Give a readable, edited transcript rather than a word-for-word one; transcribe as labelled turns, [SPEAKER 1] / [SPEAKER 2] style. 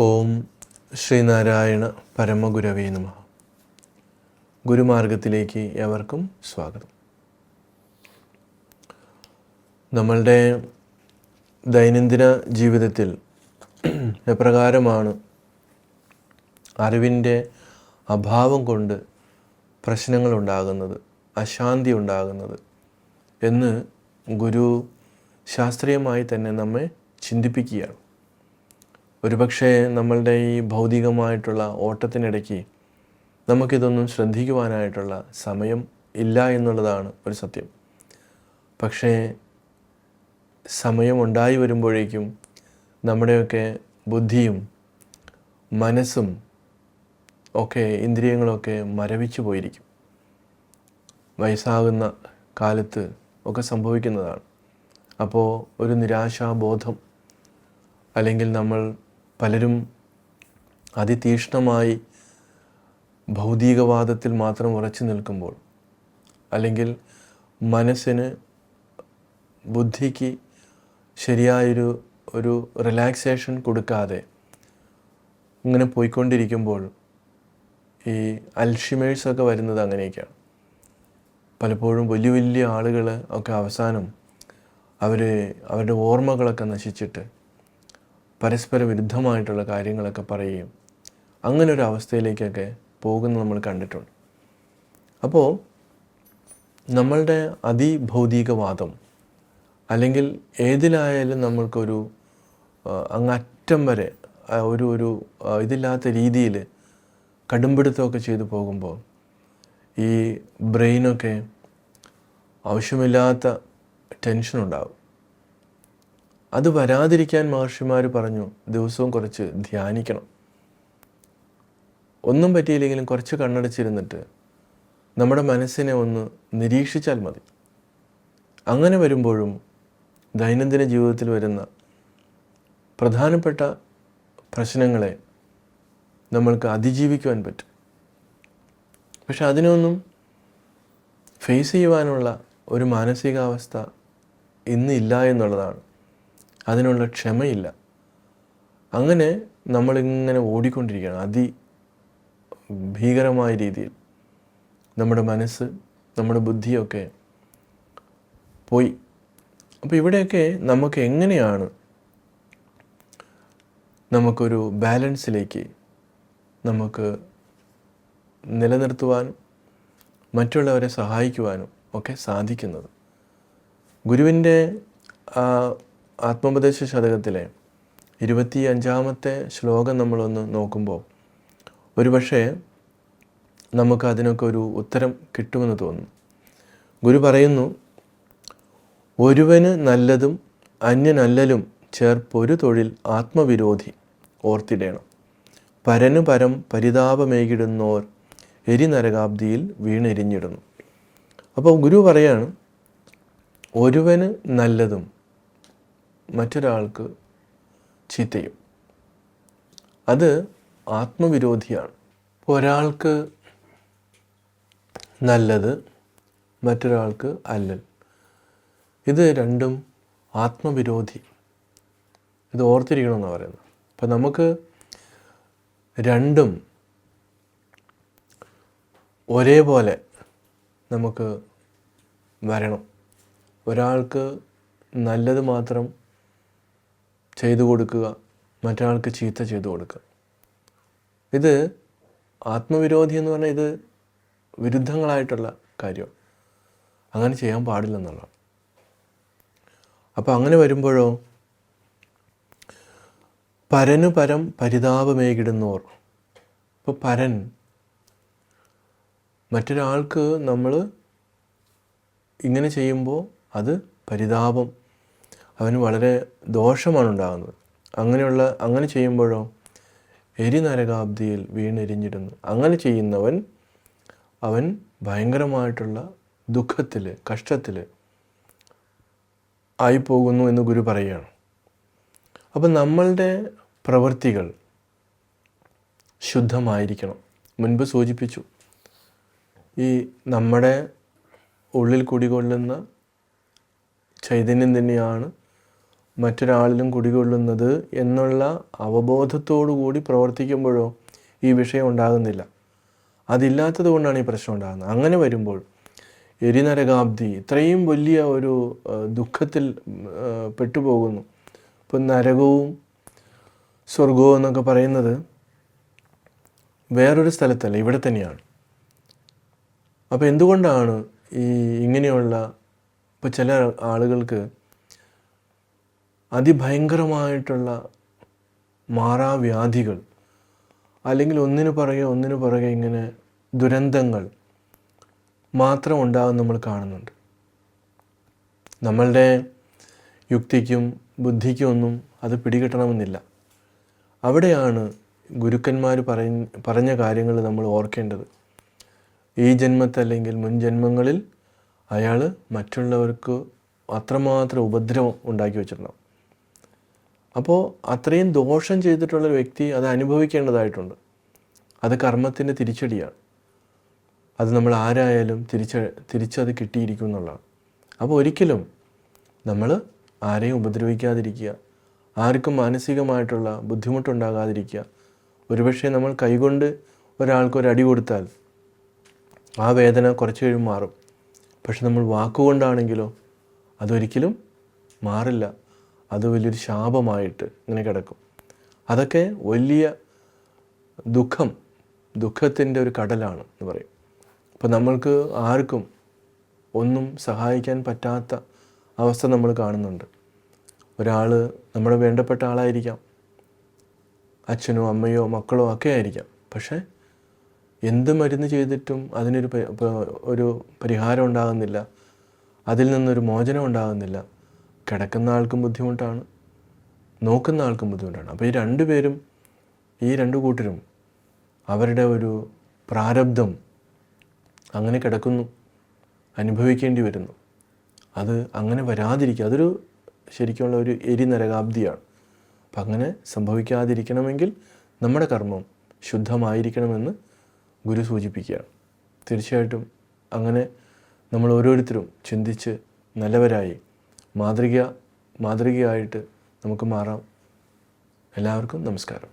[SPEAKER 1] ഓം ശ്രീനാരായണ പരമഗുരവേ നമഃ. ഗുരുമാർഗത്തിലേക്ക് ഏവർക്കും സ്വാഗതം. നമ്മളുടെ ദൈനംദിന ജീവിതത്തിൽ എപ്രകാരമാണ് അറിവിൻ്റെ അഭാവം കൊണ്ട് പ്രശ്നങ്ങളുണ്ടാകുന്നത്, അശാന്തി ഉണ്ടാകുന്നത് എന്ന് ഗുരു ശാസ്ത്രീയമായി തന്നെ നമ്മെ ചിന്തിപ്പിക്കുകയാണ്. ഒരുപക്ഷെ നമ്മളുടെ ഈ ഭൗതികമായിട്ടുള്ള ഓട്ടത്തിനിടയ്ക്ക് നമുക്കിതൊന്നും ശ്രദ്ധിക്കുവാനായിട്ടുള്ള സമയം ഇല്ല എന്നുള്ളതാണ് ഒരു സത്യം. പക്ഷേ സമയം ഉണ്ടായി വരുമ്പോഴേക്കും നമ്മുടെയൊക്കെ ബുദ്ധിയും മനസ്സും ഒക്കെ ഇന്ദ്രിയങ്ങളൊക്കെ മരവിച്ചു പോയിരിക്കും. വയസ്സാകുന്ന കാലത്ത് ഒക്കെ സംഭവിക്കുന്നതാണ്. അപ്പോൾ ഒരു നിരാശാബോധം, അല്ലെങ്കിൽ നമ്മൾ പലരും അതിതീക്ഷ്ണമായി ഭൗതികവാദത്തിൽ മാത്രം ഉറച്ചു നിൽക്കുമ്പോൾ, അല്ലെങ്കിൽ മനസ്സിന് ബുദ്ധിക്ക് ശരിയായൊരു റിലാക്സേഷൻ കൊടുക്കാതെ ഇങ്ങനെ പോയിക്കൊണ്ടിരിക്കുമ്പോൾ ഈ അൽഷിമേഴ്സൊക്കെ വരുന്നത് അങ്ങനെയൊക്കെയാണ്. പലപ്പോഴും വലിയ വലിയ ആളുകൾ ഒക്കെ അവസാനം അവരുടെ ഓർമ്മകളൊക്കെ നശിച്ചിട്ട് പരസ്പര വിരുദ്ധമായിട്ടുള്ള കാര്യങ്ങളൊക്കെ പറയുകയും അങ്ങനെ ഒരു അവസ്ഥയിലേക്കൊക്കെ പോകുന്നത് നമ്മൾ കണ്ടിട്ടുണ്ട്. അപ്പോൾ നമ്മളുടെ അതിഭൗതികവാദം, അല്ലെങ്കിൽ ഏതിലായാലും നമ്മൾക്കൊരു അങ്ങറ്റം വരെ ഒരു ഇതില്ലാത്ത രീതിയിൽ കടുംപിടുത്തമൊക്കെ ചെയ്തു പോകുമ്പോൾ ഈ ബ്രെയിനൊക്കെ ആവശ്യമില്ലാത്ത ടെൻഷനുണ്ടാകും. അത് വരാതിരിക്കാൻ മഹർഷിമാർ പറഞ്ഞു, ദിവസവും കുറച്ച് ധ്യാനിക്കണം. ഒന്നും പറ്റിയില്ലെങ്കിലും കുറച്ച് കണ്ണടച്ചിരുന്നിട്ട് നമ്മുടെ മനസ്സിനെ ഒന്ന് നിരീക്ഷിച്ചാൽ മതി. അങ്ങനെ വരുമ്പോഴും ദൈനംദിന ജീവിതത്തിൽ വരുന്ന പ്രധാനപ്പെട്ട പ്രശ്നങ്ങളെ നമ്മൾക്ക് അതിജീവിക്കുവാൻ പറ്റും. പക്ഷെ അതിനൊന്നും ഫേസ് ചെയ്യുവാനുള്ള ഒരു മാനസികാവസ്ഥ ഇന്നില്ല എന്നുള്ളതാണ്. അതിനുള്ള ക്ഷമയില്ല. അങ്ങനെ നമ്മളിങ്ങനെ ഓടിക്കൊണ്ടിരിക്കുകയാണ് ഭീകരമായ രീതിയിൽ. നമ്മുടെ മനസ്സ്, നമ്മുടെ ബുദ്ധിയൊക്കെ പോയി. അപ്പോൾ ഇവിടെയൊക്കെ നമുക്ക് എങ്ങനെയാണ് നമുക്കൊരു ബാലൻസിലേക്ക് നമുക്ക് നിലനിർത്തുവാനും മറ്റുള്ളവരെ സഹായിക്കുവാനും ഒക്കെ സാധിക്കുന്നത്? ഗുരുവിൻ്റെ ആത്മോപദേശ ശതകത്തിലെ 25-ാമത്തെ ശ്ലോകം നമ്മളൊന്ന് നോക്കുമ്പോൾ ഒരുപക്ഷെ നമുക്ക് അതിനൊക്കെ ഒരു ഉത്തരം കിട്ടുമെന്ന് തോന്നുന്നു. ഗുരു പറയുന്നു, ഒരുവന് നല്ലതും അന്യനല്ലലും ചേർപ്പൊരു തൊഴിൽ ആത്മവിരോധി ഓർത്തിടേണം. പരനു പരം പരിതാപമേകിടുന്നോർ എരിനരകാബ്ദിയിൽ വീണെരിഞ്ഞിടുന്നു. അപ്പോൾ ഗുരു പറയാണ്, ഒരുവന് നല്ലതും മറ്റൊരാൾക്ക് ചീത്തയും, അത് ആത്മവിരോധിയാണ്. ഒരാൾക്ക് നല്ലത്, മറ്റൊരാൾക്ക് അല്ലൽ, ഇത് രണ്ടും ആത്മവിരോധി. ഇത് ഓർത്തിരിക്കണമെന്നാണ് പറയുന്നത്. അപ്പം നമുക്ക് രണ്ടും ഒരേപോലെ നമുക്ക് വരണം. ഒരാൾക്ക് നല്ലത് മാത്രം ചെയ്തു കൊടുക്കുക, മറ്റൊരാൾക്ക് ചീത്ത ചെയ്തു കൊടുക്കുക. ഇത് ആത്മവിരോധി എന്ന് പറഞ്ഞാൽ ഇത് വിരുദ്ധങ്ങളായിട്ടുള്ള കാര്യമാണ്. അങ്ങനെ ചെയ്യാൻ പാടില്ലെന്നുള്ളതാണ്. അപ്പോൾ അങ്ങനെ വരുമ്പോഴോ, പരനു പരം പരിതാപമേകിടുന്നോർ. ഇപ്പോൾ പരൻ, മറ്റൊരാൾക്ക് നമ്മൾ ഇങ്ങനെ ചെയ്യുമ്പോൾ അത് പരിതാപം, അവന് വളരെ ദോഷമാണ് ഉണ്ടാകുന്നത്. അങ്ങനെ ചെയ്യുമ്പോഴോ എരിനരകാബ്ദിയിൽ വീണെരിഞ്ഞിടുന്നു. അങ്ങനെ ചെയ്യുന്നവൻ അവൻ ഭയങ്കരമായിട്ടുള്ള ദുഃഖത്തിൽ, കഷ്ടത്തിൽ ആയിപ്പോകുന്നു എന്ന് ഗുരു പറയുകയാണ്. അപ്പം നമ്മളുടെ പ്രവൃത്തികൾ ശുദ്ധമായിരിക്കണം. മുൻപ് സൂചിപ്പിച്ചു, ഈ നമ്മുടെ ഉള്ളിൽ കുടികൊള്ളുന്ന ചൈതന്യം തന്നെയാണ് മറ്റൊരാളിലും കുടികൊള്ളുന്നത് എന്നുള്ള അവബോധത്തോടു കൂടി പ്രവർത്തിക്കുമ്പോഴോ ഈ വിഷയം ഉണ്ടാകുന്നില്ല. അതില്ലാത്തത് കൊണ്ടാണ് ഈ പ്രശ്നം ഉണ്ടാകുന്നത്. അങ്ങനെ വരുമ്പോൾ എരിനരകാബ്ദി ഇത്രയും വലിയ ഒരു ദുഃഖത്തിൽ പെട്ടുപോകുന്നു. ഇപ്പം നരകവും സ്വർഗവും എന്നൊക്കെ പറയുന്നത് വേറൊരു സ്ഥലത്തല്ല, ഇവിടെ തന്നെയാണ്. അപ്പോൾ എന്തുകൊണ്ടാണ് ഈ ഇങ്ങനെയുള്ള, ഇപ്പോൾ ചില ആളുകൾക്ക് അതിഭയങ്കരമായിട്ടുള്ള മാറാവ്യാധികൾ അല്ലെങ്കിൽ ഒന്നിനു പുറകെ ഇങ്ങനെ ദുരന്തങ്ങൾ മാത്രം ഉണ്ടാകും നമ്മൾ കാണുന്നുണ്ട്. നമ്മളുടെ യുക്തിക്കും ബുദ്ധിക്കും ഒന്നും അത് പിടികിട്ടണമെന്നില്ല. അവിടെയാണ് ഗുരുക്കന്മാർ പറഞ്ഞ കാര്യങ്ങൾ നമ്മൾ ഓർക്കേണ്ടത്. ഈ ജന്മത്തല്ലെങ്കിൽ മുൻ ജന്മങ്ങളിൽ അയാൾ മറ്റുള്ളവർക്ക് അത്രമാത്രം ഉപദ്രവം ഉണ്ടാക്കി വെച്ചിട്ടുണ്ടാവും. അപ്പോൾ അത്രയും ദോഷം ചെയ്തിട്ടുള്ളൊരു വ്യക്തി അത് അനുഭവിക്കേണ്ടതായിട്ടുണ്ട്. അത് കർമ്മത്തിൻ്റെ തിരിച്ചടിയാണ്. അത് നമ്മൾ ആരായാലും തിരിച്ചത് കിട്ടിയിരിക്കും എന്നുള്ളതാണ്. അപ്പോൾ ഒരിക്കലും നമ്മൾ ആരെയും ഉപദ്രവിക്കാതിരിക്കുക, ആർക്കും മാനസികമായിട്ടുള്ള ബുദ്ധിമുട്ടുണ്ടാകാതിരിക്കുക. ഒരുപക്ഷെ നമ്മൾ കൈകൊണ്ട് ഒരാൾക്കൊരു അടി കൊടുത്താൽ ആ വേദന കുറച്ച് കഴിയുമ്പോൾ മാറും. പക്ഷെ നമ്മൾ വാക്കുകൊണ്ടാണെങ്കിലോ അതൊരിക്കലും മാറില്ല. അത് വലിയൊരു ശാപമായിട്ട് ഇങ്ങനെ കിടക്കും. അതൊക്കെ വലിയ ദുഃഖത്തിൻ്റെ ഒരു കടലാണ് എന്ന് പറയും. അപ്പോൾ നമ്മൾക്ക് ആർക്കും ഒന്നും സഹായിക്കാൻ പറ്റാത്ത അവസ്ഥ നമ്മൾ കാണുന്നുണ്ട്. ഒരാൾ നമ്മുടെ വേണ്ടപ്പെട്ട ആളായിരിക്കാം, അച്ഛനോ അമ്മയോ മക്കളോ ഒക്കെ ആയിരിക്കാം. പക്ഷേ എന്ത് മരുന്ന് ചെയ്തിട്ടും ഒരു പരിഹാരം ഉണ്ടാകുന്നില്ല, അതിൽ നിന്നൊരു മോചനം ഉണ്ടാകുന്നില്ല. കിടക്കുന്ന ആൾക്കും ബുദ്ധിമുട്ടാണ്, നോക്കുന്ന ആൾക്കും ബുദ്ധിമുട്ടാണ്. അപ്പോൾ ഈ രണ്ടു കൂട്ടരും അവരുടെ ഒരു പ്രാരബ്ധം അങ്ങനെ കിടക്കുന്നു, അനുഭവിക്കേണ്ടി വരുന്നു. അത് അങ്ങനെ വരാതിരിക്കുക, അതൊരു ശരിക്കുമുള്ള ഒരു എരിനരകാബ്ദിയാണ്. അപ്പം അങ്ങനെ സംഭവിക്കാതിരിക്കണമെങ്കിൽ നമ്മുടെ കർമ്മം ശുദ്ധമായിരിക്കണമെന്ന് ഗുരു സൂചിപ്പിക്കുകയാണ്. തീർച്ചയായിട്ടും അങ്ങനെ നമ്മൾ ഓരോരുത്തരും ചിന്തിച്ച് നല്ലവരായി മാതൃകയായിട്ട് നമുക്ക് മാറാം. എല്ലാവർക്കും നമസ്കാരം.